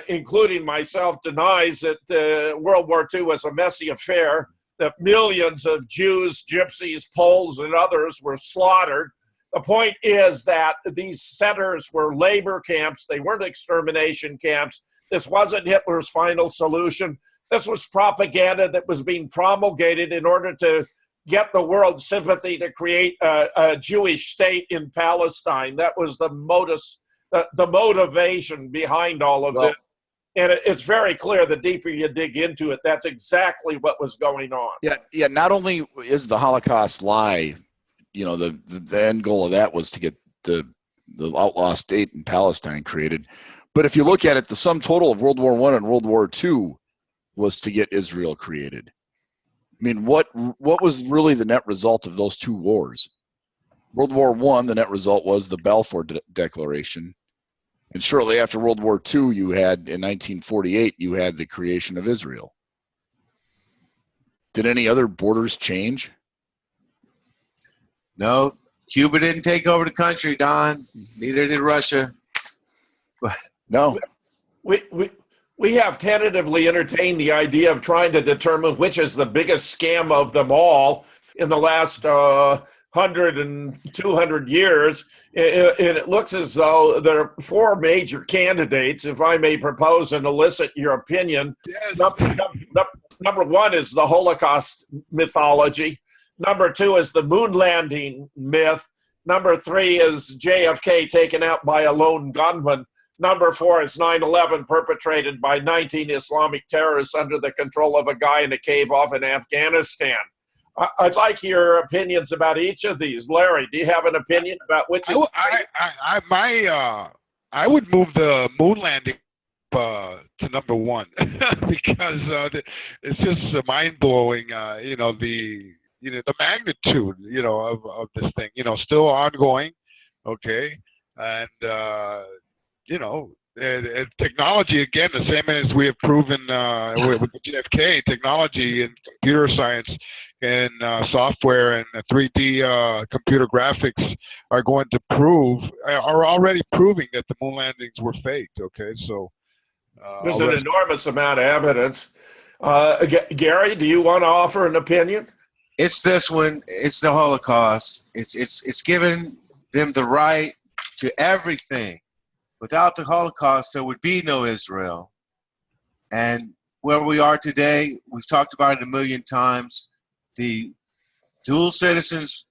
including myself, denies that World War II was a messy affair, that millions of Jews, Gypsies, Poles, and others were slaughtered. The point is that these centers were labor camps. They weren't extermination camps. This wasn't Hitler's final solution. This was propaganda that was being promulgated in order to get the world's sympathy to create a Jewish state in Palestine. That was the motivation behind all of this. And it's very clear the deeper you dig into it, that's exactly what was going on. Yeah. Not only is the Holocaust lie, the end goal of that was to get the outlaw state in Palestine created. But if you look at it, the sum total of World War I and World War II was to get Israel created. I mean, what was really the net result of those 2 wars? World War I, the net result was the Balfour Declaration. And shortly after World War II, you had, in 1948, you had the creation of Israel. Did any other borders change? No, Cuba didn't take over the country, Don. Neither did Russia. No. We have tentatively entertained the idea of trying to determine which is the biggest scam of them all in the last 100 and 200 years. And it looks as though there are four major candidates, if I may propose and elicit your opinion. Yes. Number one is the Holocaust mythology. Number two is the moon landing myth. Number three is JFK taken out by a lone gunman. Number four is 9/11 perpetrated by 19 Islamic terrorists under the control of a guy in a cave off in Afghanistan. I'd like your opinions about each of these. Larry, do you have an opinion about which is? I would move the moon landing to number one because it's just mind blowing. The magnitude, of this thing, still ongoing. Okay, and and technology again, the same as we have proven with the JFK technology and computer science and software and 3D computer graphics are already proving that the moon landings were faked. Okay, so there's an enormous amount of evidence. Gary, do you want to offer an opinion? It's this one. It's the Holocaust. It's given them the right to everything. Without the Holocaust, there would be no Israel. And where we are today, we've talked about it a million times, the dual citizens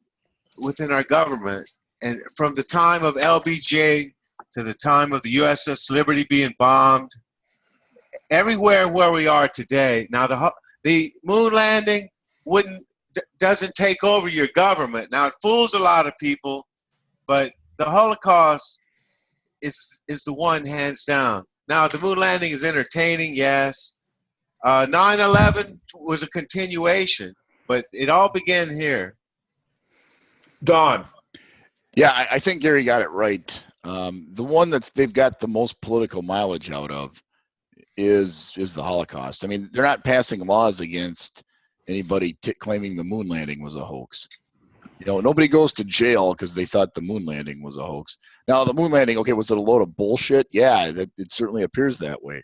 within our government. And from the time of LBJ to the time of the USS Liberty being bombed, everywhere where we are today, now the moon landing doesn't take over your government. Now, it fools a lot of people, but the Holocaust is the one, hands down. Now, the moon landing is entertaining, yes. 9/11 was a continuation, but it all began here. Don. Yeah, I think Gary got it right. The one they've got the most political mileage out of is the Holocaust. I mean, they're not passing laws against anybody claiming the moon landing was a hoax. Nobody goes to jail because they thought the moon landing was a hoax. Now, the moon landing, okay, was it a load of bullshit? Yeah, it certainly appears that way.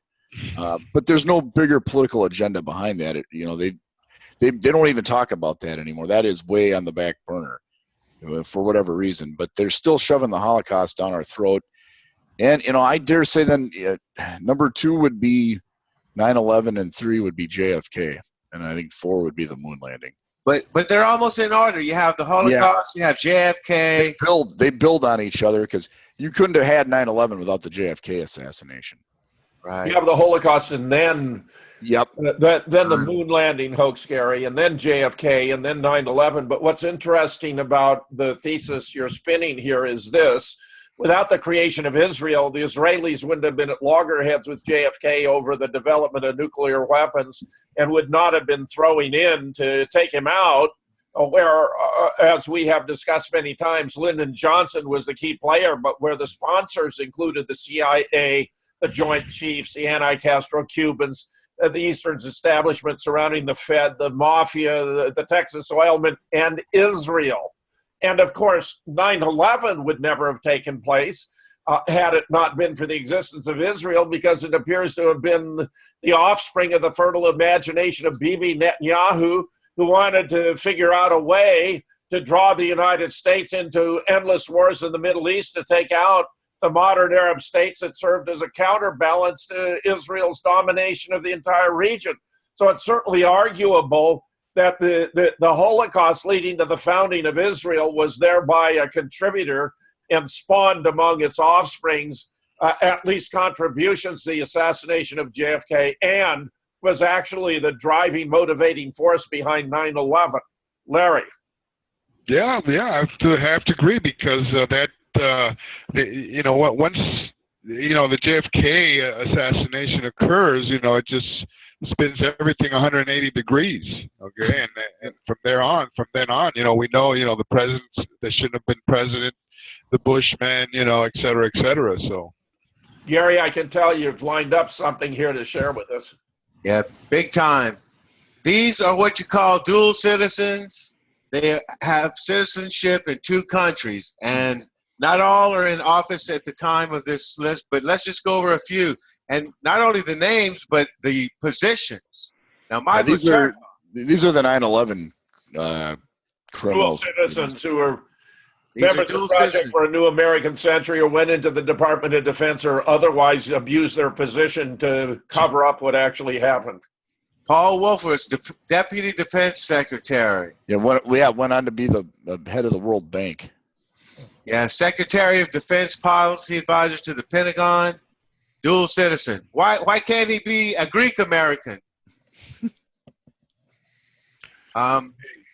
But there's no bigger political agenda behind that. They don't even talk about that anymore. That is way on the back burner for whatever reason. But they're still shoving the Holocaust down our throat. And, I dare say then number two would be 9/11 and three would be JFK. And I think four would be the moon landing. But they're almost in order. You have the Holocaust, You have JFK. They build on each other because you couldn't have had 9/11 without the JFK assassination. Right. You have the Holocaust and then then the moon landing hoax, Gary, and then JFK and then 9/11. But what's interesting about the thesis you're spinning here is this. Without the creation of Israel, the Israelis wouldn't have been at loggerheads with JFK over the development of nuclear weapons and would not have been throwing in to take him out, where, as we have discussed many times, Lyndon Johnson was the key player, but where the sponsors included the CIA, the Joint Chiefs, the anti-Castro Cubans, the Eastern establishment surrounding the Fed, the Mafia, the Texas Oilmen, and Israel. And of course, 9/11 would never have taken place had it not been for the existence of Israel, because it appears to have been the offspring of the fertile imagination of Bibi Netanyahu, who wanted to figure out a way to draw the United States into endless wars in the Middle East to take out the modern Arab states that served as a counterbalance to Israel's domination of the entire region. So it's certainly arguable that the Holocaust leading to the founding of Israel was thereby a contributor and spawned among its offsprings at least contributions to the assassination of JFK, and was actually the driving, motivating force behind 9/11. Larry. Yeah, I have to agree because once the JFK assassination occurs, it just spins everything 180 degrees. Okay, and from then on, we know, the presidents that shouldn't have been president, the Bushmen, et cetera, et cetera. So, Gary, I can tell you've lined up something here to share with us. Yeah, big time. These are what you call dual citizens. They have citizenship in two countries, and not all are in office at the time of this list, but let's just go over a few. And not only the names, but the positions. Now, these are the 9/11 Criminals. citizens who are These are members of dual Project citizens. for a New American Century or went into the Department of Defense or otherwise abused their position to cover up what actually happened. Paul Wolfers, Deputy Defense Secretary. Yeah, went on to be the head of the World Bank. Yeah, Secretary of Defense Policy Advisor to the Pentagon. Dual citizen. Why can't he be a Greek American?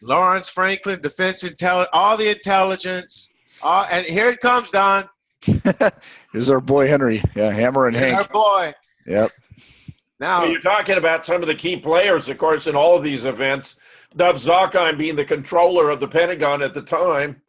Lawrence Franklin, Defense Intelligence, all the intelligence. And here it comes, Don. Here's our boy Henry. Yeah, Hammer and Hank. Our boy. Yep. Now, So you're talking about some of the key players, of course, in all of these events. Dov Zakheim being the controller of the Pentagon at the time.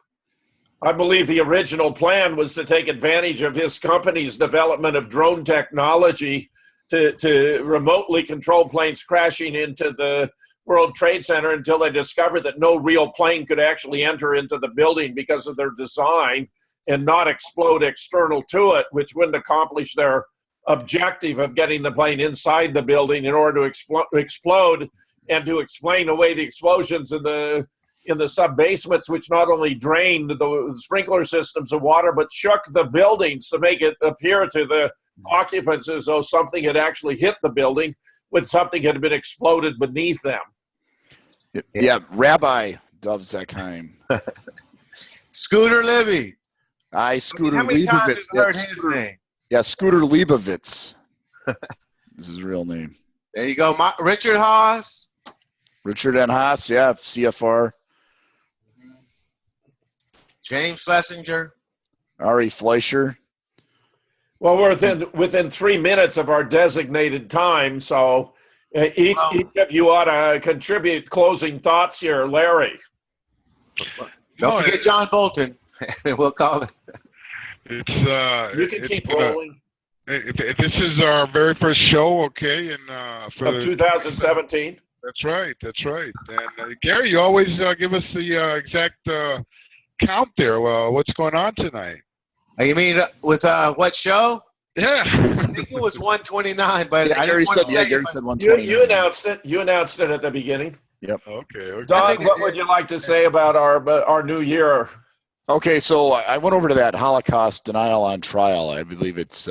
I believe the original plan was to take advantage of his company's development of drone technology to remotely control planes crashing into the World Trade Center until they discovered that no real plane could actually enter into the building because of their design and not explode external to it, which wouldn't accomplish their objective of getting the plane inside the building in order to explode and to explain away the explosions in the sub-basements, which not only drained the sprinkler systems of water, but shook the buildings to make it appear to the occupants as though something had actually hit the building when something had been exploded beneath them. Yeah, Rabbi Dov Zakheim. Scooter Libby. Scooter How many times Leibovitz. have you heard his name? Yeah, Scooter Leibovitz. This is his real name. There you go. Richard Haas. Richard N. Haas, yeah, CFR. James Schlesinger. Ari Fleischer. Well, we're within 3 minutes of our designated time, so each of you ought to contribute closing thoughts here. Larry. Don't forget John Bolton. We'll call it. You can keep rolling. This is our very first show, okay? And Of 2017. That's right. And Gary, you always give us the exact count there. What's going on tonight? You mean with what show? Yeah. I think it was 129, but I Gary didn't want to say Gary it, said 129. You announced it. You announced it at the beginning. Yep. Okay. Don, what would you like to say about our new year? Okay, so I went over to that Holocaust Denial on Trial. I believe it's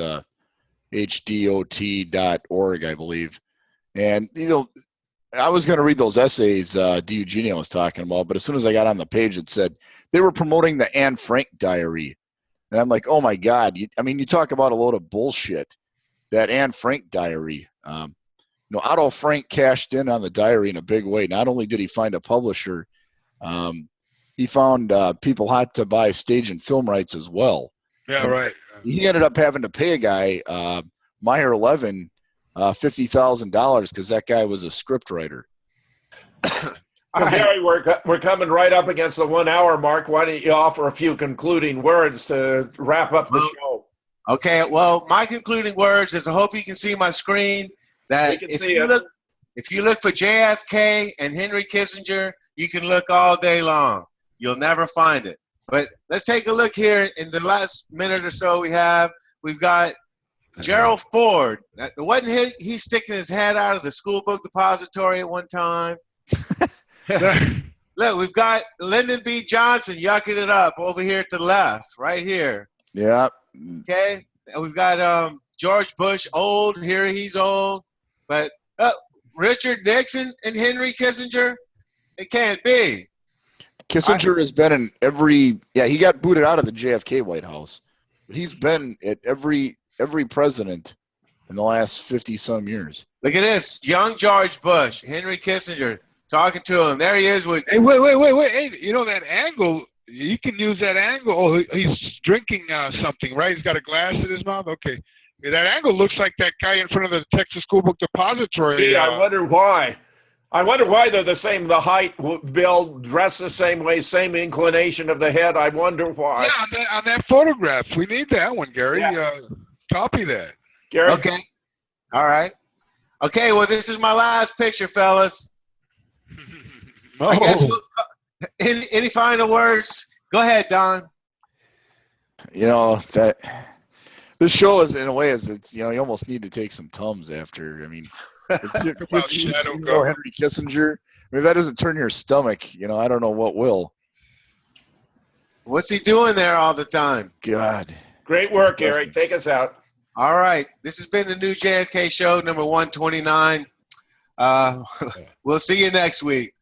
hdot.org, I believe. And, I was going to read those essays Eugenio was talking about, but as soon as I got on the page, it said they were promoting the Anne Frank diary. And I'm like, oh, my God. You talk about a load of bullshit, that Anne Frank diary. Otto Frank cashed in on the diary in a big way. Not only did he find a publisher, he found people had to buy stage and film rights as well. Yeah, right. He ended up having to pay a guy, Meyer Levin, $50,000 because that guy was a script writer. Well, Gary, we're coming right up against the 1 hour mark. Why don't you offer a few concluding words to wrap up the show? Okay, well, my concluding words is I hope you can see my screen. That if you look for JFK and Henry Kissinger, you can look all day long. You'll never find it. But let's take a look here in the last minute or so we've got Gerald Ford. Wasn't he sticking his head out of the school book depository at one time? Look, we've got Lyndon B. Johnson yucking it up over here to the left, right here. Yeah. Okay. And we've got George Bush, old. Here he's old. But Richard Nixon and Henry Kissinger, it can't be. Kissinger has been in he got booted out of the JFK White House. But he's been at every president in the last 50-some years. Look at this. Young George Bush, Henry Kissinger, talking to him. There he is with. Hey, wait. Hey, that angle, you can use that angle. Oh, he's drinking something, right? He's got a glass in his mouth? Okay. Yeah, that angle looks like that guy in front of the Texas School Book Depository. See, I wonder why. They're the same, the height, build, dressed the same way, same inclination of the head. I wonder why. Yeah, on that photograph. We need that one, Gary. Yeah. Copy that. Gary? Okay. All right. Okay, well, this is my last picture, fellas. Oh. I guess any final words? Go ahead, Don. This show is, in a way, you almost need to take some Tums after. Henry Kissinger, If that doesn't turn your stomach, I don't know what will. What's he doing there all the time? God. Great work, Eric. Take us out. All right. This has been the new JFK show, number 129. We'll see you next week.